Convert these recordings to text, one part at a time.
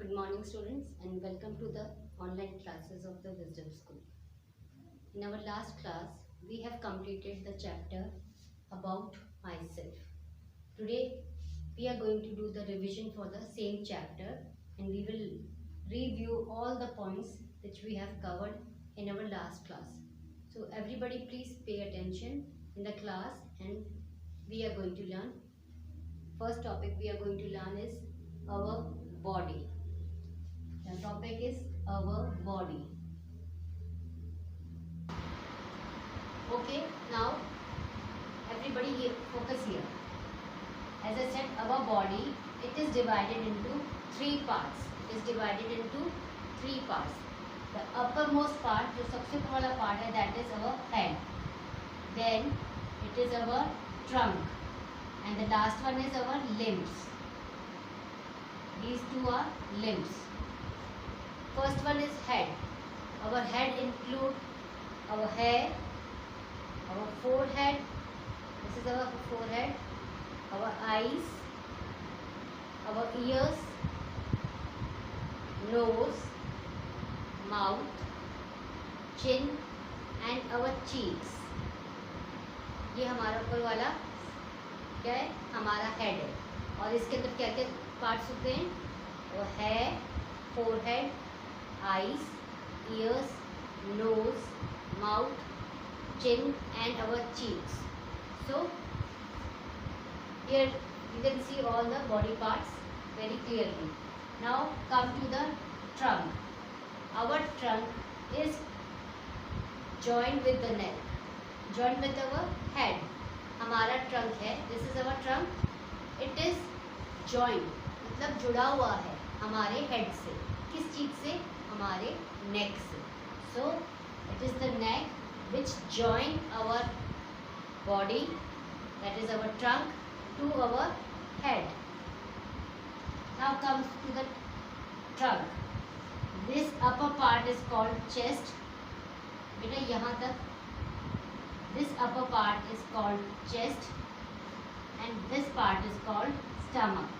Good morning students and welcome to the online classes of the Wisdom School. In our last class, we have completed the chapter about myself. Today, we are going to do the revision for the same chapter and we will review all the points which we have covered in our last class. So everybody please pay attention in the class and we are going to learn. First topic we are going to learn is our body. The topic is our body. Okay, now everybody here, focus here. As I said, our body, it is divided into three parts. It is divided into three parts. The uppermost part, जो सबसे ऊपर वाला part है, that is our head. Then it is our trunk, and the last one is our limbs. These two are limbs. First one is head. Our head include our hair, our forehead. This is our forehead. Our eyes, our ears, nose, mouth, chin and our cheeks. ये हमारा ऊपर वाला क्या है? हमारा head है. और इसके अंदर क्या क्या पार्ट्स होते हैं? वो hair, forehead, eyes, ears, nose, mouth, chin and our cheeks. So here you can see all the body parts very clearly. Now come to the trunk. Our trunk is joined with the neck, joined with our head. हमारा trunk है, this is our trunk. It is joined, मतलब जुड़ा हुआ है हमारे head से. किस चीज से? हमारे neck से. So it is the neck which join our body, that is our trunk, to our head. Now comes to the trunk. This upper part is called chest. बेटा यहाँ तक this upper part is called chest and this part is called stomach.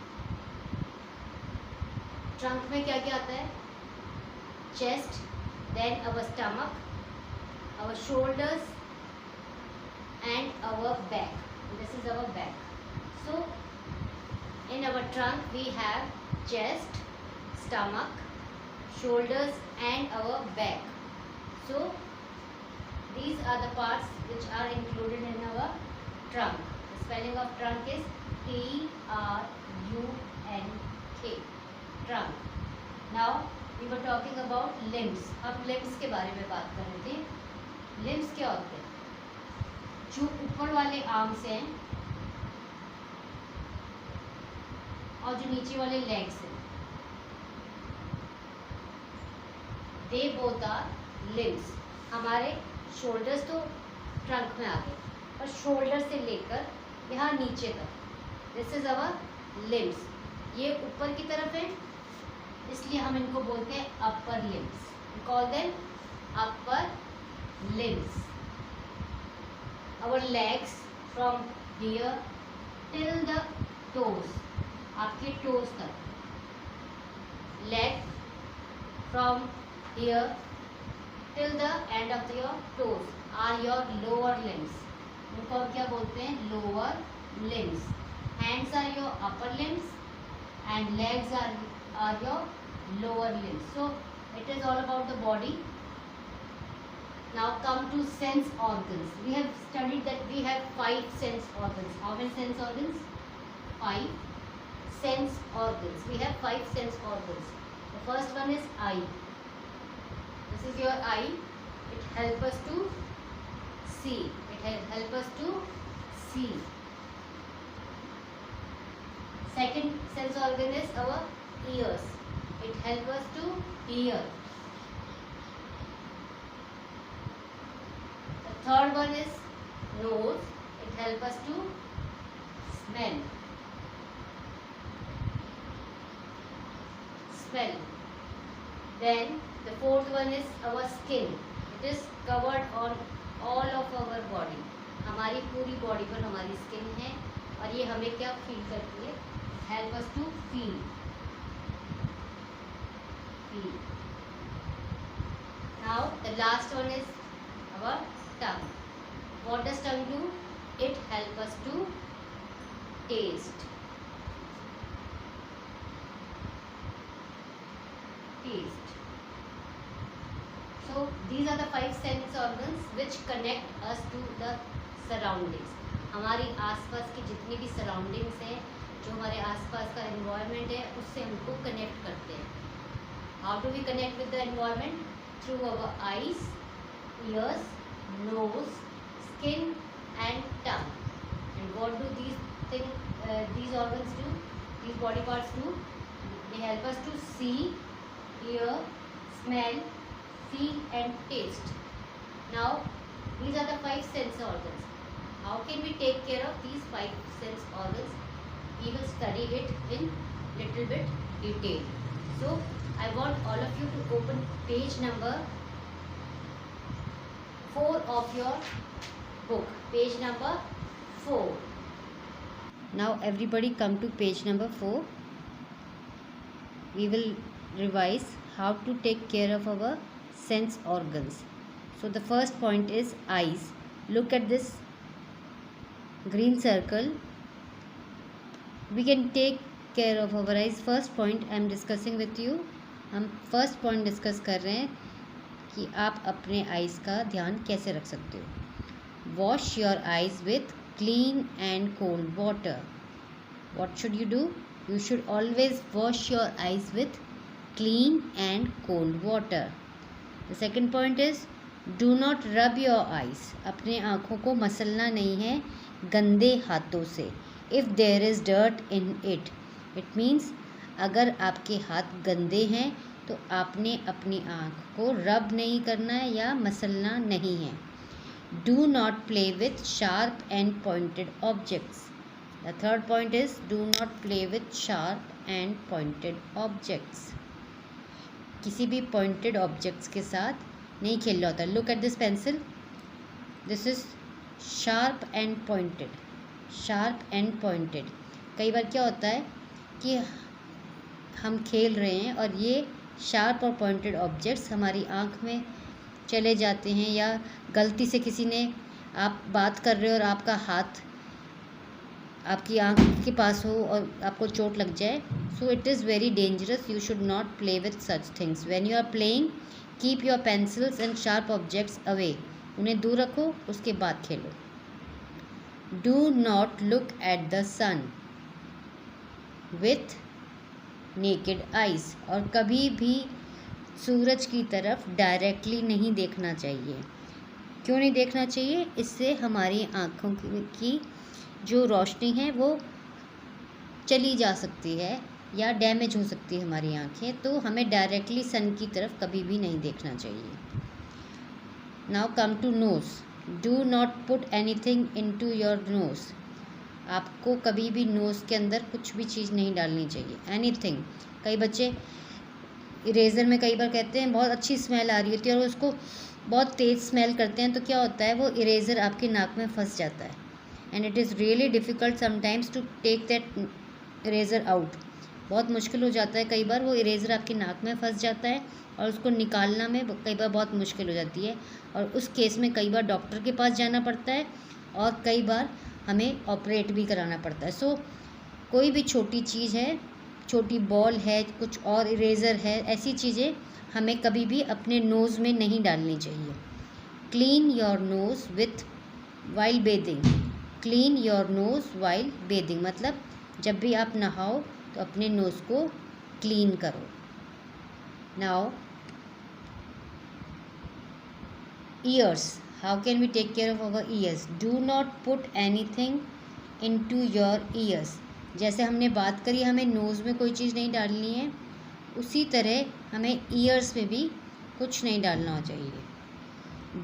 Trunk में क्या क्या आता है? Chest, then our stomach, our shoulders and our back. This is our back. So in our trunk we have chest, stomach, shoulders and our back. So these are the parts which are included in our trunk. The spelling of trunk is T-R-U-N-K. Trunk. Now we were talking about limbs. हम limbs के बारे में बात कर रहे थे. Limbs क्या होते हैं? जो ऊपर वाले arms हैं और जो नीचे वाले legs हैं, they both are limbs. हमारे shoulders तो trunk में आ गए और shoulder से लेकर यहाँ नीचे तक, this is our limbs. ये ऊपर की तरफ है इसलिए हम इनको बोलते हैं upper limbs. We call them upper limbs. Our legs from here till the toes, आपके toes तक. Leg from here till the end of your toes are your lower limbs. इनको हम क्या बोलते हैं? Lower limbs. Hands are your upper limbs and legs are your lower limbs. So it is all about the body. Now come to sense organs. We have studied that we have 5 sense organs. How many sense organs? 5 sense organs. We have 5 sense organs. The first one is eye. This is your eye. It helps us to see. It helps us to see. Second sense organ is our ears. It helps us to hear. The third one is nose. It helps us to smell. Then the fourth one is our skin. It is covered on all of our body. हमारी पूरी body पर हमारी skin है और ये हमें क्या feel करती है? Help us to feel. Now the last one is our tongue. What does tongue do? It helps us to taste. So these are the 5 sense organs which connect us to the surroundings. हमारी आसपास की जितनी भी surroundings हैं, जो हमारे आसपास का एनवायरनमेंट है, उससे हमको कनेक्ट करते हैं. How do we connect with the environment? Through our eyes, ears, nose, skin and tongue. And what do these organs do? These body parts do? They help us to see, hear, smell, feel and taste. Now these are the 5 sense organs. How can we take care of these 5 sense organs? We will study it in little bit detail. So I want all of you to open page number 4 of your book. Page number 4. Now everybody come to page number 4. We will revise how to take care of our sense organs. So the first point is eyes. Look at this green circle. We can take care of our eyes. First point I am discussing with you. हम first point discuss कर रहे हैं कि आप अपने eyes का ध्यान कैसे रख सकते हो. Wash your eyes with clean and cold water. What should you do? You should always wash your eyes with clean and cold water. The second point is do not rub your eyes. अपने आँखों को मसलना नहीं है गंदे हाथों से. If there is dirt in it, it means अगर आपके हाथ गंदे हैं तो आपने अपनी आँख को रब नहीं करना है या मसलना नहीं है. Do not play with sharp and pointed objects. The third point is do not play with sharp and pointed objects. किसी भी पॉइंटेड ऑब्जेक्ट्स के साथ नहीं खेलना होता. Look at this pencil. This is sharp and pointed. Sharp and pointed. कई बार क्या होता है कि हम खेल रहे हैं और ये शार्प और पॉइंटेड ऑब्जेक्ट्स हमारी आँख में चले जाते हैं, या गलती से किसी ने, आप बात कर रहे हो और आपका हाथ आपकी आँख के पास हो और आपको चोट लग जाए. So it is very dangerous. You should not play with such things. When you are playing, keep your pencils and sharp objects away. उन्हें दूर रखो, उसके बाद खेलो. Do not look at the sun with naked eyes. और कभी भी सूरज की तरफ डायरेक्टली नहीं देखना चाहिए. क्यों नहीं देखना चाहिए? इससे हमारी आँखों की जो रोशनी है वो चली जा सकती है या डैमेज हो सकती है हमारी आँखें. तो हमें डायरेक्टली सन की तरफ कभी भी नहीं देखना चाहिए. Now come to nose. Do not put anything into your nose. आपको कभी भी नोज़ के अंदर कुछ भी चीज़ नहीं डालनी चाहिए. एनीथिंग. कई बच्चे इरेज़र में कई बार कहते हैं बहुत अच्छी स्मेल आ रही होती है और उसको बहुत तेज़ स्मेल करते हैं, तो क्या होता है, वो इरेज़र आपकी नाक में फंस जाता है. And it is really difficult sometimes to take that eraser out. बहुत मुश्किल हो जाता है. कई बार वो इरेज़र आपकी नाक में फंस जाता है और उसको निकालना में कई बार बहुत मुश्किल हो जाती है. और उस केस में कई बार डॉक्टर के पास जाना पड़ता है और कई बार हमें ऑपरेट भी कराना पड़ता है. सो कोई भी छोटी चीज़ है, छोटी बॉल है, कुछ और इरेज़र है, ऐसी चीज़ें हमें कभी भी अपने नोज़ में नहीं डालनी चाहिए. Clean your nose with while bathing. Clean your nose while bathing मतलब जब भी आप नहाओ तो अपने नोज़ को क्लीन करो. Now years. How can we take care of our ears? Do not put anything into your ears. जैसे हमने बात करी हमें नोज़ में कोई चीज़ नहीं डालनी है, उसी तरह हमें ईयर्स में भी कुछ नहीं डालना चाहिए.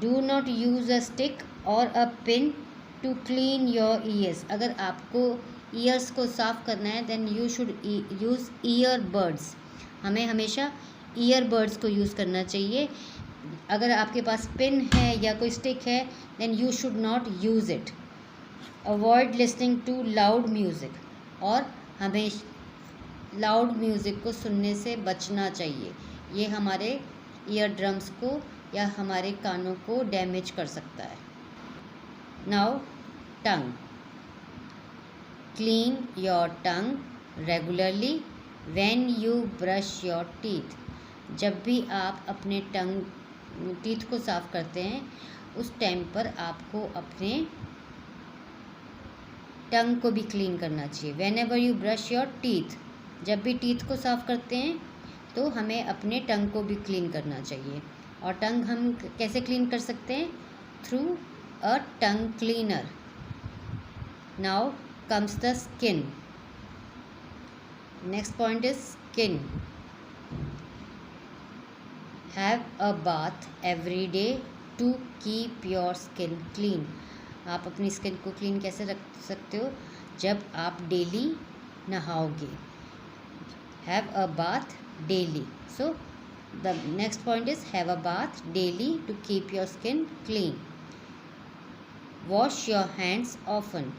Do not use a stick or a pin to clean your ears. अगर आपको ईयर्स को साफ़ करना है then you should use earbuds. हमें हमेशा ईयरबड्स को यूज़ करना चाहिए. अगर आपके पास पिन है या कोई स्टिक है then you should not use it. Avoid listening to loud music. और हमें लाउड म्यूज़िक को सुनने से बचना चाहिए. ये हमारे ईयर ड्रम्स को या हमारे कानों को डैमेज कर सकता है। Now tongue, clean your tongue regularly when you brush your teeth. जब भी आप अपने टीथ को साफ़ करते हैं उस टाइम पर आपको अपने टंग को भी क्लीन करना चाहिए। When ever you brush your teeth, जब भी टीथ को साफ़ करते हैं तो हमें अपने टंग को भी क्लीन करना चाहिए। और टंग हम कैसे क्लीन कर सकते हैं? Through a tongue cleaner. Now comes the skin. Next point is skin. Have a bath every day to keep your skin clean. आप अपनी स्किन को क्लीन कैसे रख सकते हो? जब आप डेली नहाओगे। Have a bath daily. So the next point is have a bath daily to keep your skin clean. Wash your hands often,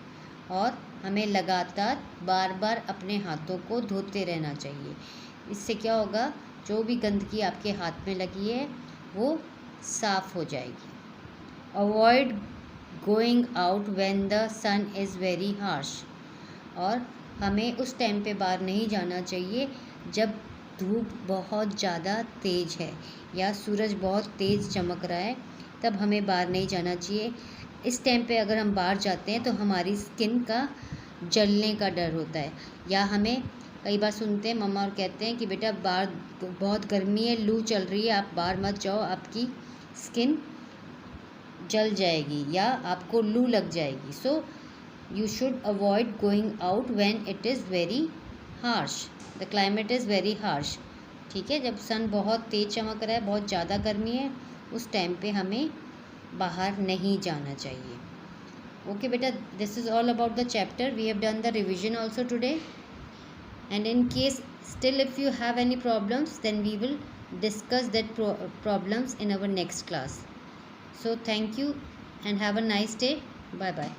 और हमें लगातार बार बार अपने हाथों को धोते रहना चाहिए। इससे क्या होगा? जो भी गंदगी आपके हाथ में लगी है वो साफ़ हो जाएगी। Avoid going out when the sun is very harsh, और हमें उस टाइम पे बाहर नहीं जाना चाहिए जब धूप बहुत ज़्यादा तेज़ है या सूरज बहुत तेज़ चमक रहा है, तब हमें बाहर नहीं जाना चाहिए। इस टाइम पे अगर हम बाहर जाते हैं तो हमारी स्किन का जलने का डर होता है, या हमें कई बार सुनते हैं मम्मा और कहते हैं कि बेटा बाहर बहुत गर्मी है, लू चल रही है, आप बाहर मत जाओ, आपकी स्किन जल जाएगी या आपको लू लग जाएगी। So you should avoid going out when it is very harsh, the climate is very harsh. ठीक है, जब सन बहुत तेज़ चमक रहा है, बहुत ज़्यादा गर्मी है, उस टाइम पे हमें बाहर नहीं जाना चाहिए। ओके बेटा, this is all about the chapter. We have done the revision also today, and in case still if you have any problems, then we will discuss that problems in our next class. So thank you and have a nice day. Bye bye.